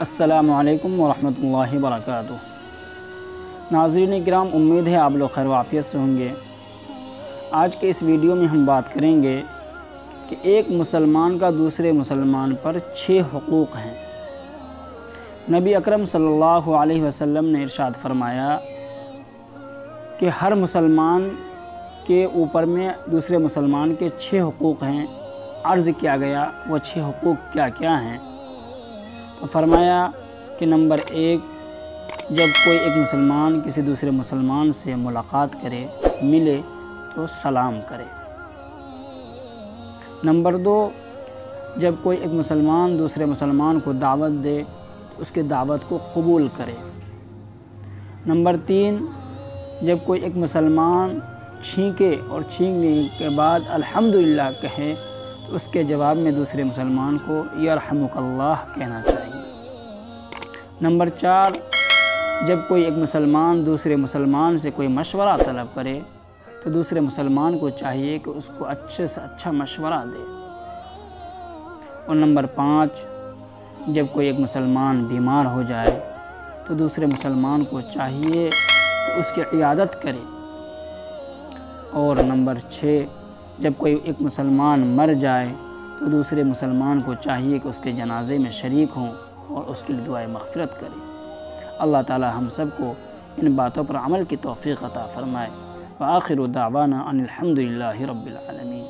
السلام علیکم ورحمۃ اللہ وبرکاتہ۔ ناظرین کرام، امید ہے آپ لوگ خیر و عافیت سے ہوں گے۔ آج کے اس ویڈیو میں ہم بات کریں گے کہ ایک مسلمان کا دوسرے مسلمان پر 6 حقوق ہیں۔ نبی اکرم صلی اللہ علیہ وسلم نے ارشاد فرمایا کہ ہر مسلمان کے اوپر میں دوسرے مسلمان کے 6 حقوق ہیں۔ عرض کیا گیا وہ 6 حقوق کیا کیا ہیں؟ تو فرمایا کہ نمبر 1، جب کوئی ایک مسلمان کسی دوسرے مسلمان سے ملاقات کرے، ملے تو سلام کرے۔ نمبر 2، جب کوئی ایک مسلمان دوسرے مسلمان کو دعوت دے تو اس کی دعوت کو قبول کرے۔ نمبر 3، جب کوئی ایک مسلمان چھینکے اور چھینکنے کے بعد الحمدللہ کہے تو اس کے جواب میں دوسرے مسلمان کو یرحمک اللہ کہنا چاہیے۔ نمبر 4، جب کوئی ایک مسلمان دوسرے مسلمان سے کوئی مشورہ طلب کرے تو دوسرے مسلمان کو چاہیے کہ اس کو اچھے سے اچھا مشورہ دے۔ اور نمبر 5، جب کوئی ایک مسلمان بیمار ہو جائے تو دوسرے مسلمان کو چاہیے کہ اس کی عیادت کرے۔ اور نمبر 6، جب کوئی ایک مسلمان مر جائے تو دوسرے مسلمان کو چاہیے کہ اس کے جنازے میں شریک ہوں اور اس کے لیے دعائے مغفرت کرے۔ اللہ تعالی ہم سب کو ان باتوں پر عمل کی توفیق عطا فرمائے۔ وآخر دعوانا ان الحمدللہ رب العالمین۔